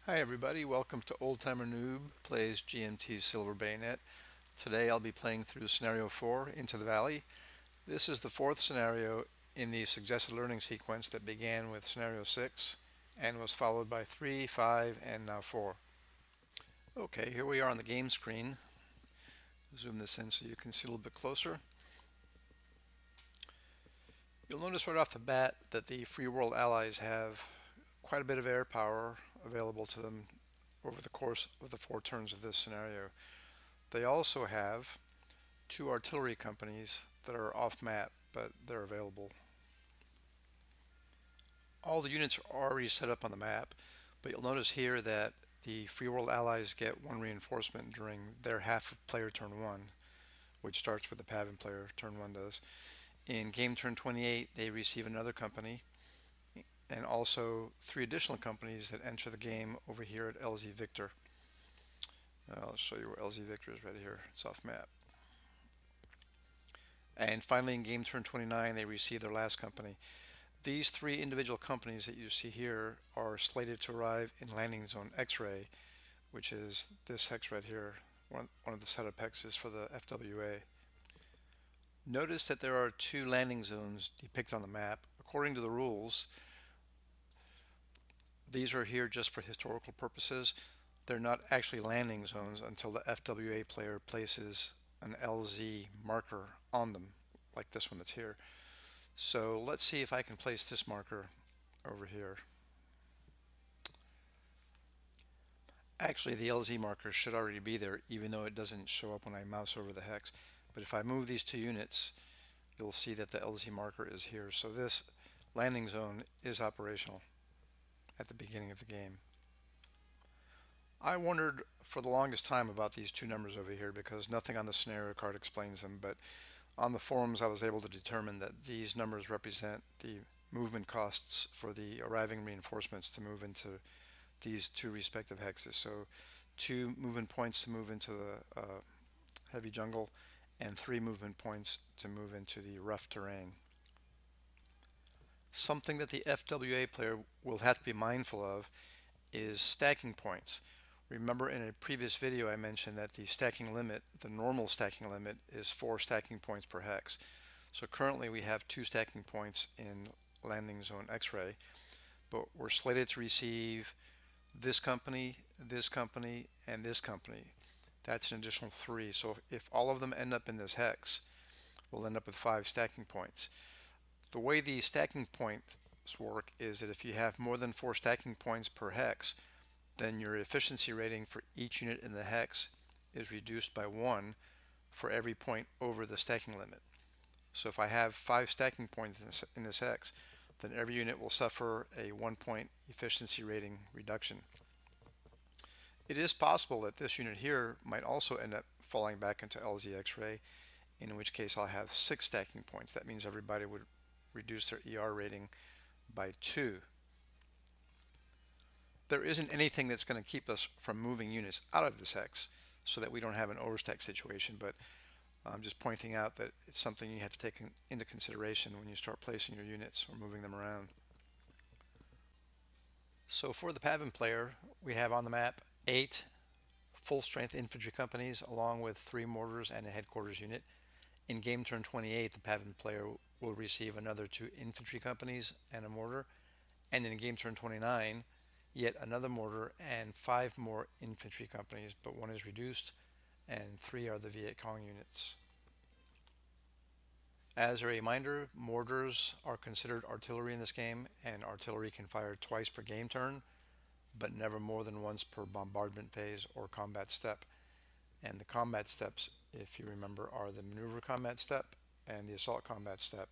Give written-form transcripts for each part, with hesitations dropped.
Hi everybody, welcome to Old Timer Noob Plays GMT Silver Bayonet. Today I'll be playing through Scenario 4, Into the Valley. This is the fourth scenario in the suggested learning sequence that began with Scenario 6 and was followed by 3, 5, and now 4. Okay, here we are on the game screen. Zoom this in so you can see a little bit closer. You'll notice right off the bat that the Free World allies have quite a bit of air power available to them over the course of the 4 turns of this scenario. They also have 2 artillery companies that are off map, but they're available. All the units are already set up on the map, but you'll notice here that the Free World allies get 1 reinforcement during their half of player turn 1, which starts with the PAVN player, turn 1 does. In game turn 28, they receive another company, and also 3 additional companies that enter the game over here at LZ Victor. I'll show you where LZ Victor is right here. It's off map. And finally, in game turn 29, they receive their last company. These 3 individual companies that you see here are slated to arrive in landing zone X-ray, which is this hex right here, one of the setup hexes for the FWA. Notice that there are 2 landing zones depicted on the map. According to the rules, these are here just for historical purposes. They're not actually landing zones until the FWA player places an LZ marker on them, like this one that's here. So let's see if I can place this marker over here. Actually, the LZ marker should already be there, even though it doesn't show up when I mouse over the hex. But if I move these 2 units, you'll see that the LZ marker is here. So this landing zone is operational at the beginning of the game. I wondered for the longest time about these 2 numbers over here because nothing on the scenario card explains them, but on the forums I was able to determine that these numbers represent the movement costs for the arriving reinforcements to move into these 2 respective hexes. So 2 movement points to move into the heavy jungle and 3 movement points to move into the rough terrain. Something that the FWA player will have to be mindful of is stacking points. Remember in a previous video I mentioned that the stacking limit, the normal stacking limit, is 4 stacking points per hex. So currently we have 2 stacking points in landing zone X-ray, but we're slated to receive this company, and this company. That's an additional 3. So if all of them end up in this hex, we'll end up with 5 stacking points. The way the stacking points work is that if you have more than 4 stacking points per hex, then your efficiency rating for each unit in the hex is reduced by 1 for every point over the stacking limit. So if I have 5 stacking points in this hex, then every unit will suffer a 1-point efficiency rating reduction. It is possible that this unit here might also end up falling back into LZ X-ray, in which case I'll have 6 stacking points. That means everybody would reduce their ER rating by 2. There isn't anything that's going to keep us from moving units out of this hex so that we don't have an overstack situation, but I'm just pointing out that it's something you have to take into consideration when you start placing your units or moving them around. So for the PAVN player, we have on the map 8 full-strength infantry companies along with 3 mortars and a headquarters unit. In game turn 28, the PAVN player will receive another 2 infantry companies and a mortar, and in game turn 29, yet another mortar and 5 more infantry companies, but 1 is reduced and 3 are the Viet Cong units. As a reminder, mortars are considered artillery in this game, and artillery can fire twice per game turn, but never more than once per bombardment phase or combat step. And the combat steps, if you remember, are the maneuver combat step and the assault combat step.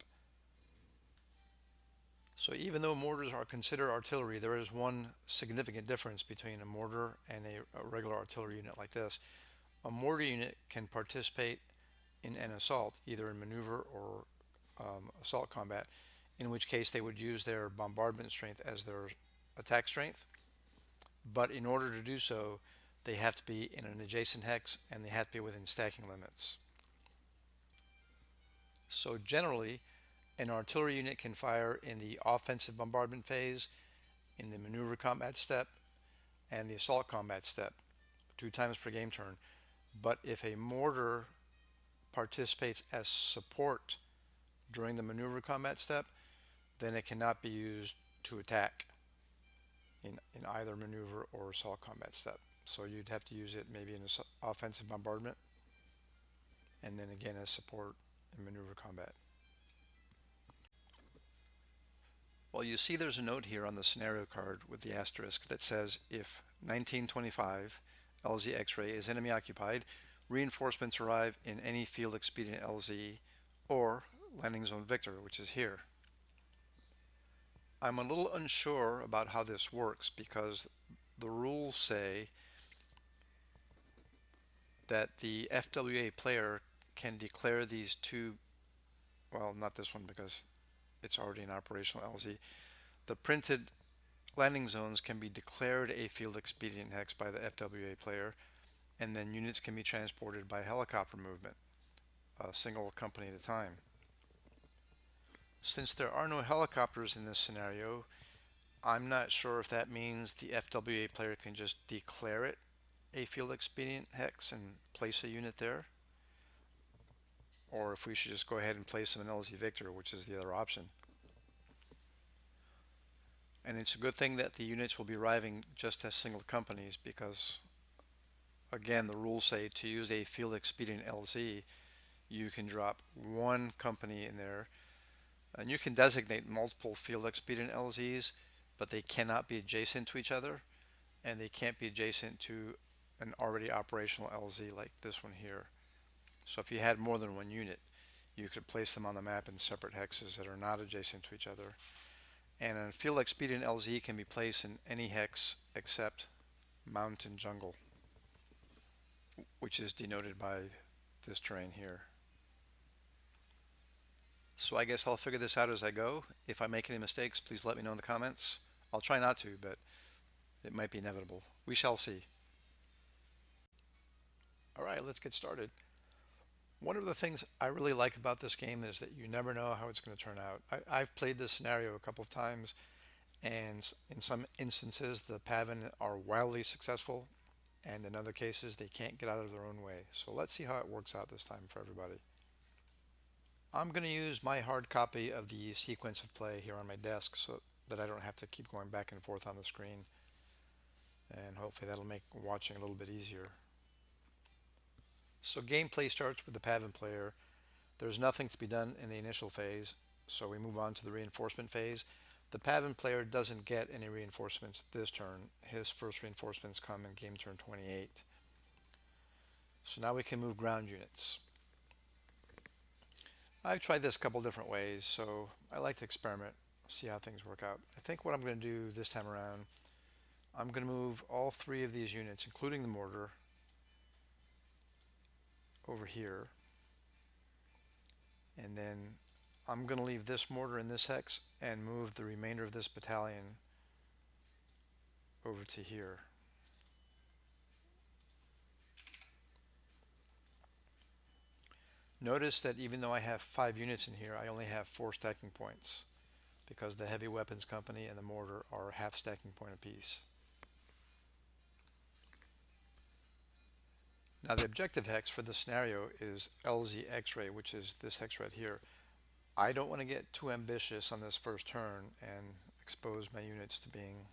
So even though mortars are considered artillery, there is one significant difference between a mortar and a regular artillery unit like this. A mortar unit can participate in an assault, either in maneuver or assault combat, in which case they would use their bombardment strength as their attack strength. But in order to do so, they have to be in an adjacent hex and they have to be within stacking limits. So generally, an artillery unit can fire in the offensive bombardment phase, in the maneuver combat step, and the assault combat step 2 times per game turn. But if a mortar participates as support during the maneuver combat step, then it cannot be used to attack in either maneuver or assault combat step. So you'd have to use it maybe in offensive bombardment and then again as support in maneuver combat. Well, you see there's a note here on the scenario card with the asterisk that says if 1925 LZ X-ray is enemy occupied, reinforcements arrive in any field expedient LZ or landing zone Victor, which is here. I'm a little unsure about how this works because the rules say that the FWA player can declare these two, well, not this one because it's already an operational LZ. The printed landing zones can be declared a field expedient hex by the FWA player, and then units can be transported by helicopter movement, a single company at a time. Since there are no helicopters in this scenario, I'm not sure if that means the FWA player can just declare it a field expedient hex and place a unit there, or if we should just go ahead and place them in LZ Victor, which is the other option. And it's a good thing that the units will be arriving just as single companies because, again, the rules say to use a field expedient LZ, you can drop one company in there, and you can designate multiple field expedient LZs, but they cannot be adjacent to each other, and they can't be adjacent to an already operational LZ like this one here. So if you had more than one unit, you could place them on the map in separate hexes that are not adjacent to each other. And a field expedient LZ can be placed in any hex except mountain jungle, which is denoted by this terrain here. So I guess I'll figure this out as I go. If I make any mistakes, please let me know in the comments. I'll try not to, but it might be inevitable. We shall see. All right, let's get started. One of the things I really like about this game is that you never know how it's going to turn out. I've played this scenario a couple of times, and in some instances the PAVN are wildly successful, and in other cases they can't get out of their own way. So let's see how it works out this time for everybody. I'm going to use my hard copy of the sequence of play here on my desk so that I don't have to keep going back and forth on the screen, and hopefully that'll make watching a little bit easier. So gameplay starts with the PAVN player. There's nothing to be done in the initial phase, so we move on to the reinforcement phase. The PAVN player doesn't get any reinforcements this turn. His first reinforcements come in game turn 28. So now we can move ground units. I've tried this a couple different ways, so I like to experiment, see how things work out. I think what I'm going to do this time around, I'm going to move all 3 of these units, including the mortar, over here. And then I'm going to leave this mortar in this hex and move the remainder of this battalion over to here. Notice that even though I have 5 units in here, I only have 4 stacking points because the heavy weapons company and the mortar are half stacking point apiece. Now the objective hex for this scenario is LZ X-ray, which is this hex right here. I don't want to get too ambitious on this first turn and expose my units to being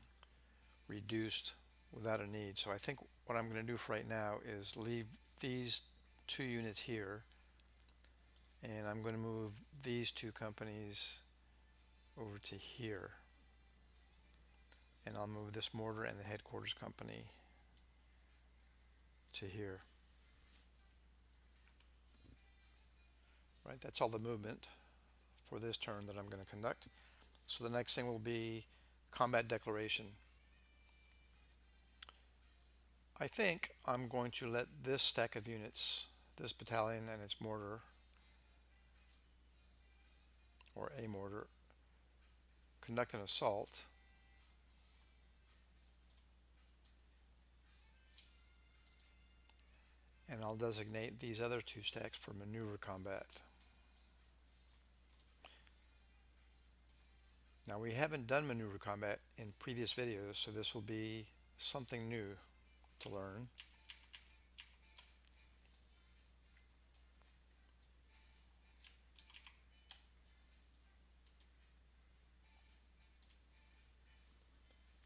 reduced without a need. So I think what I'm going to do for right now is leave these 2 units here, and I'm going to move these 2 companies over to here, and I'll move this mortar and the headquarters company to here. Right, that's all the movement for this turn that I'm going to conduct. So the next thing will be combat declaration. I think I'm going to let this stack of units, this battalion and its mortar, or a mortar, conduct an assault. And I'll designate these other 2 stacks for maneuver combat. Now we haven't done maneuver combat in previous videos, so this will be something new to learn.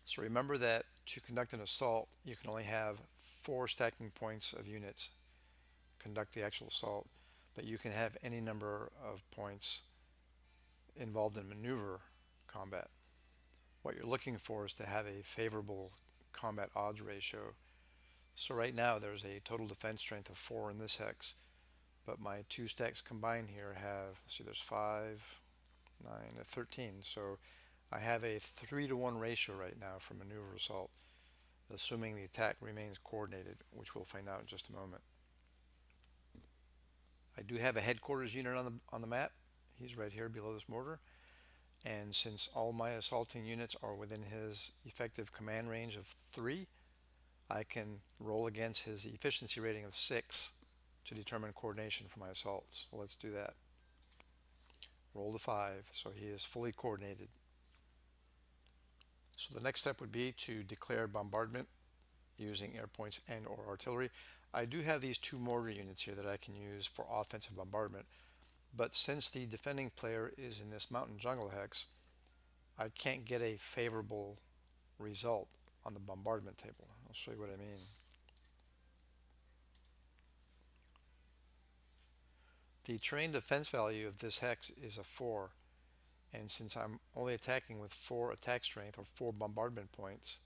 So remember that to conduct an assault, you can only have 4 stacking points of units conduct the actual assault, but you can have any number of points involved in maneuver combat. What you're looking for is to have a favorable combat odds ratio. So right now there's a total defense strength of 4 in this hex, but my 2 stacks combined here have, let's see, there's 5, 9, 13. So I have a 3-to-1 ratio right now for maneuver assault, assuming the attack remains coordinated, which we'll find out in just a moment. I do have a headquarters unit on the map. He's right here below this mortar. And since all my assaulting units are within his effective command range of 3, I can roll against his efficiency rating of 6 to determine coordination for my assaults. So let's do that. Roll to 5, so he is fully coordinated. So the next step would be to declare bombardment using air points and or artillery. I do have these 2 mortar units here that I can use for offensive bombardment, but since the defending player is in this mountain jungle hex, I can't get a favorable result on the bombardment table. I'll show you what I mean. The terrain defense value of this hex is a 4, and since I'm only attacking with 4 attack strength or 4 bombardment points,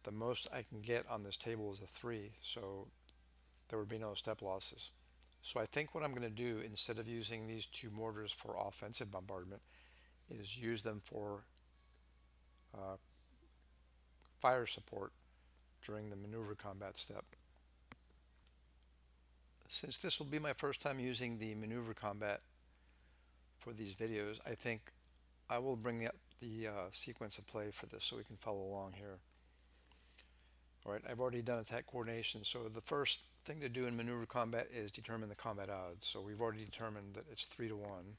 the most I can get on this table is a 3, so there would be no step losses. So I think what I'm going to do, instead of using these 2 mortars for offensive bombardment, is use them for uh, fire support during the maneuver combat step. Since this will be my first time using the maneuver combat for these videos, I think I will bring up the sequence of play for this so we can follow along here. Alright, I've already done attack coordination, so the first thing to do in maneuver combat is determine the combat odds. So we've already determined that it's 3-to-1.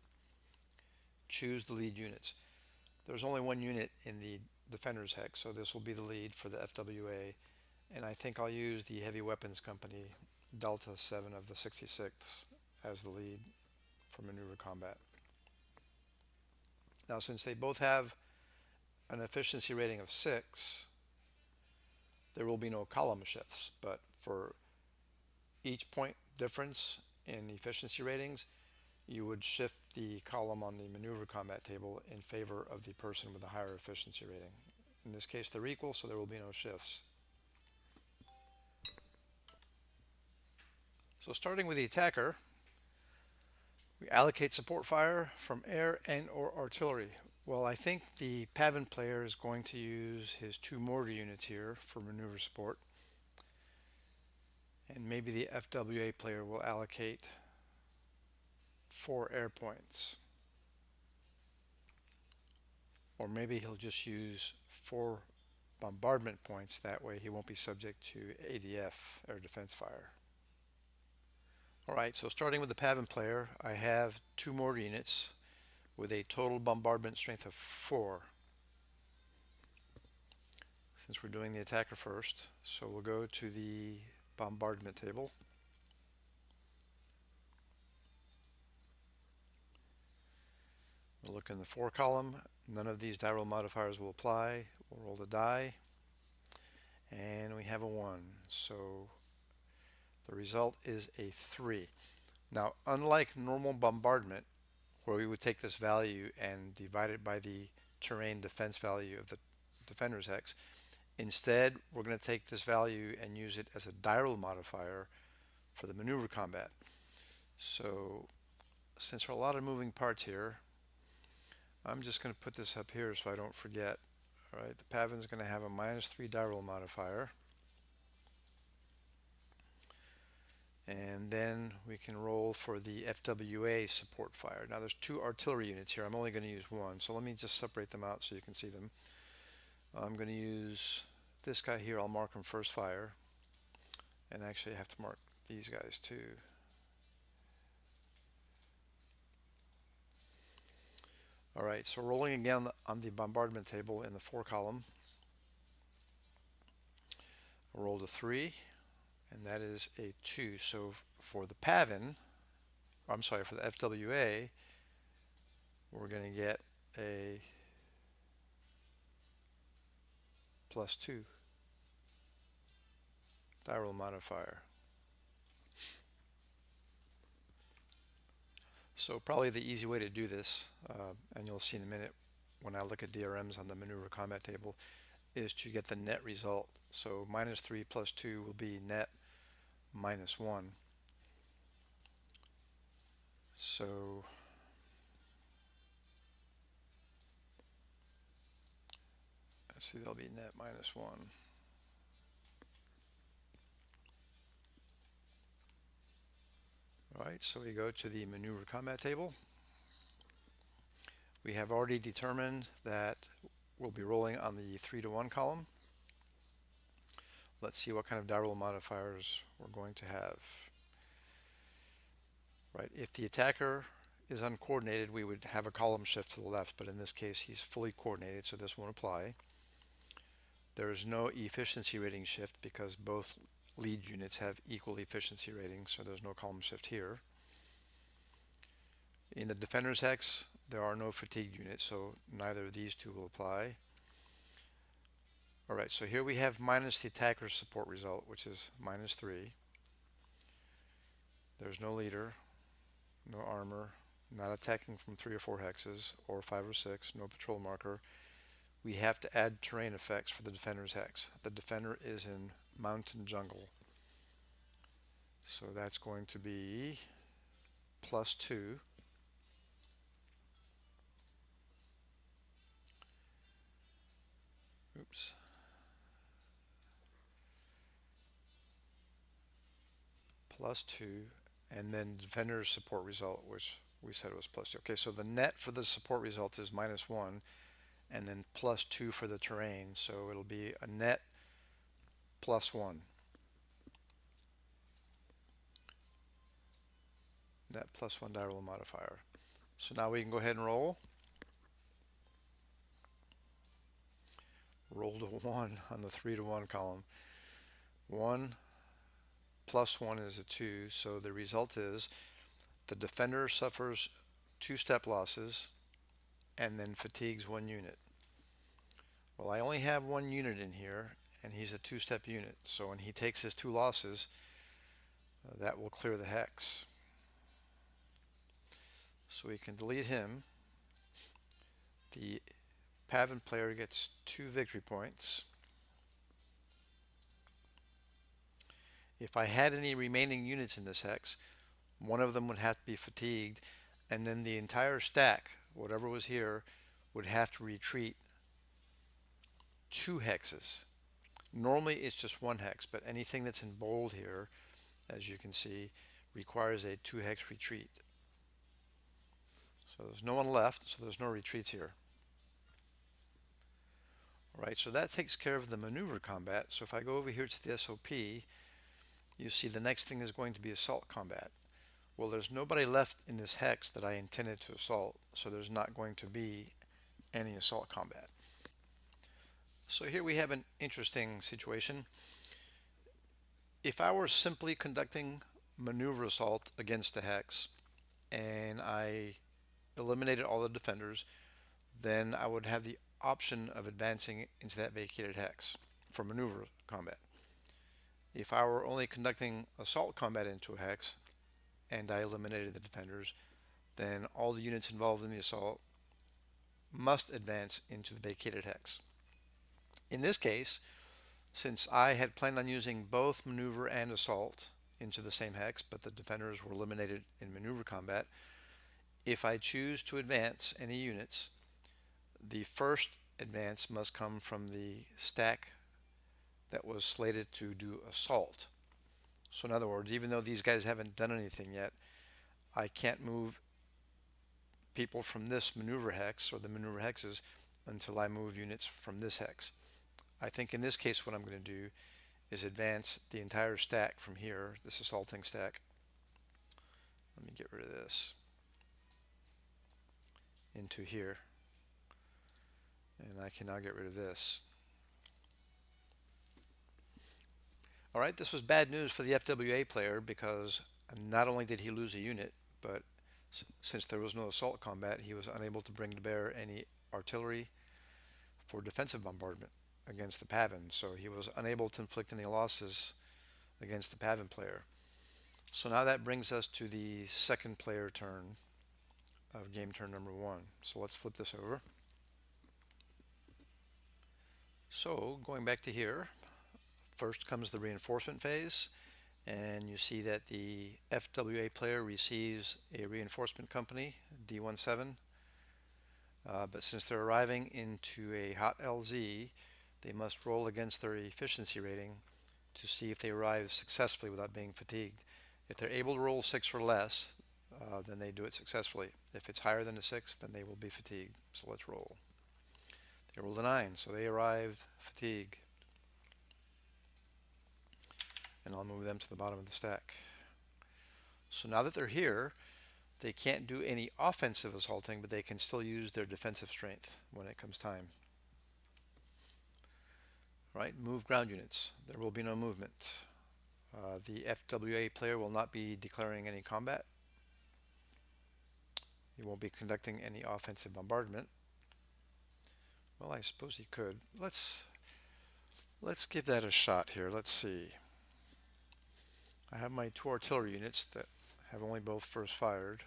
Choose the lead units. There's only one unit in the defender's hex, so this will be the lead for the FWA, and I think I'll use the Heavy Weapons Company Delta 7 of the 66th as the lead for maneuver combat. Now since they both have an efficiency rating of 6, there will be no column shifts, but for each point difference in efficiency ratings, you would shift the column on the maneuver combat table in favor of the person with the higher efficiency rating. In this case they're equal, so there will be no shifts. So starting with the attacker, we allocate support fire from air and or artillery. Well, I think the PAVN player is going to use his 2 mortar units here for maneuver support, and maybe the FWA player will allocate 4 air points, or maybe he'll just use 4 bombardment points. That way he won't be subject to ADF, air defense fire. Alright, so starting with the PAVN player, I have 2 mortar units with a total bombardment strength of 4. Since we're doing the attacker first, so we'll go to the bombardment table. We'll look in the 4 column. None of these die roll modifiers will apply. We'll roll the die, and we have a 1. So the result is a 3. Now, unlike normal bombardment, where we would take this value and divide it by the terrain defense value of the defender's hex, instead we're going to take this value and use it as a die roll modifier for the maneuver combat. So since there are a lot of moving parts here, I'm just going to put this up here so I don't forget. Alright, the PAVN is going to have a -3 die roll modifier. And then we can roll for the FWA support fire. Now there's 2 artillery units here. I'm only going to use 1, so let me just separate them out so you can see them. I'm going to use this guy here. I'll mark him first fire, and actually I have to mark these guys too. Alright, so rolling again on the bombardment table in the 4 column. rolled a 3, and that is a 2. So for the PAVN, I'm sorry, for the FWA, we're going to get a +2 die roll modifier. So probably the easy way to do this, and you'll see in a minute when I look at DRMs on the maneuver combat table, is to get the net result. So -3 plus 2 will be net -1. So let's see, that'll be net -1. All right, so we go to the maneuver combat table. We have already determined that we'll be rolling on the 3-to-1 column. Let's see what kind of die roll modifiers we're going to have. Right, if the attacker is uncoordinated, we would have a column shift to the left, but in this case he's fully coordinated, so this won't apply. There is no efficiency rating shift because both lead units have equal efficiency ratings, so there's no column shift here. In the defender's hex, there are no fatigue units, so neither of these two will apply. Alright, so here we have minus the attacker's support result, which is -3. There's no leader, no armor, not attacking from 3 or 4 hexes, or 5 or 6, no patrol marker. We have to add terrain effects for the defender's hex. The defender is in mountain jungle. So that's going to be +2. Oops. +2, and then defender's support result, which we said was +2. Okay, so the net for the support result is -1, and then +2 for the terrain, so it'll be a net +1. Net +1 die roll modifier. So now we can go ahead and roll. Rolled a 1 on the 3-to-1 column. 1 plus 1 is a 2, so the result is the defender suffers 2 step losses and then fatigues 1 unit. Well, I only have 1 unit in here, and he's a 2-step unit, so when he takes his 2 losses, that will clear the hex. So we can delete him. The PAVN player gets 2 victory points. If I had any remaining units in this hex, one of them would have to be fatigued, and then the entire stack, whatever was here, would have to retreat 2 hexes. Normally it's just 1 hex, but anything that's in bold here, as you can see, requires a 2 hex retreat. So there's no one left, so there's no retreats here. Alright, so that takes care of the maneuver combat. So if I go over here to the SOP, you see the next thing is going to be assault combat. Well, there's nobody left in this hex that I intended to assault, so there's not going to be any assault combat. So here we have an interesting situation. If I were simply conducting maneuver assault against a hex and I eliminated all the defenders, then I would have the option of advancing into that vacated hex for maneuver combat. If I were only conducting assault combat into a hex and I eliminated the defenders, then all the units involved in the assault must advance into the vacated hex. In this case, since I had planned on using both maneuver and assault into the same hex, but the defenders were eliminated in maneuver combat, if I choose to advance any units, the first advance must come from the stack that was slated to do assault. So in other words, even though these guys haven't done anything yet, I can't move people from this maneuver hex or the maneuver hexes until I move units from this hex. I think in this case what I'm going to do is advance the entire stack from here, this assaulting stack. Let me get rid of this into here, and I can now get rid of this. All right, this was bad news for the FWA player because not only did he lose a unit, but since there was no assault combat, he was unable to bring to bear any artillery for defensive bombardment against the PAVN. So he was unable to inflict any losses against the PAVN player. So now that brings us to the second player turn of game turn number 1. So let's flip this over. So going back to here, first comes the reinforcement phase, and you see that the FWA player receives a reinforcement company, D17, but since they're arriving into a hot LZ, they must roll against their efficiency rating to see if they arrive successfully without being fatigued. If they're able to roll 6 or less, then they do it successfully. If it's higher than a 6, then they will be fatigued. So let's roll. They rolled a 9, so they arrived fatigued. And I'll move them to the bottom of the stack. So now that they're here, they can't do any offensive assaulting, but they can still use their defensive strength when it comes time. Right, move ground units. There will be no movement. The FWA player will not be declaring any combat. He won't be conducting any offensive bombardment. Well, I suppose he could. Let's give that a shot here. Let's see. I have my 2 artillery units that have only both first fired.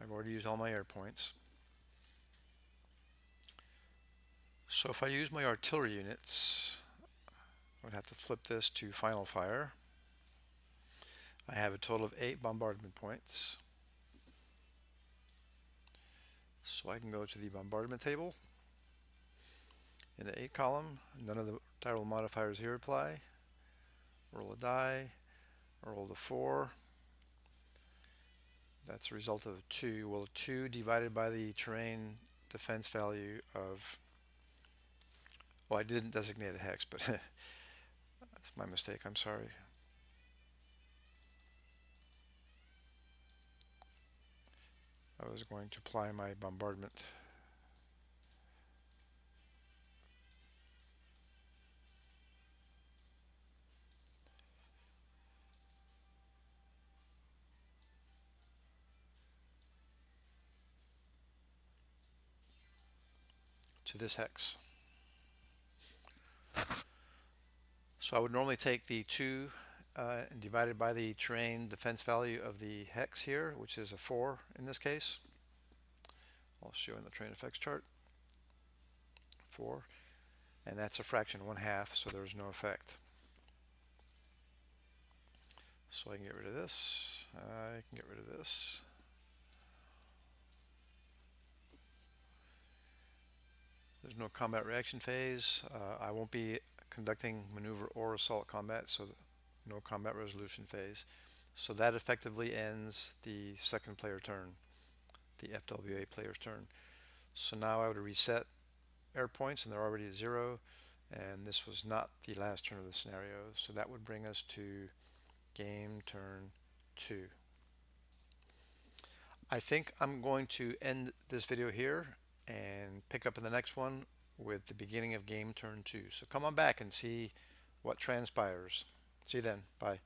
I've already used all my air points. So if I use my artillery units, I would have to flip this to final fire. I have a total of 8 bombardment points. So I can go to the bombardment table. In the 8 column, none of the die roll modifiers here apply. Roll a die, roll the 4. That's a result of 2. Well, 2 divided by the terrain defense value of, well, I didn't designate a hex, but that's my mistake. I'm sorry. I was going to apply my bombardment. To this hex. So I would normally take the 2 and divide it by the terrain defense value of the hex here, which is a 4 in this case. I'll show in the terrain effects chart. 4, and that's a fraction, 1/2, so there's no effect. So I can get rid of this. I can get rid of this. There's no combat reaction phase. I won't be conducting maneuver or assault combat, so no combat resolution phase. So that effectively ends the second player turn, the FWA player's turn. So now I would reset air points, and they're already at 0, and this was not the last turn of the scenario. So that would bring us to game turn 2. I think I'm going to end this video here and pick up in the next one with the beginning of game turn 2. So come on back and see what transpires. See you then. Bye.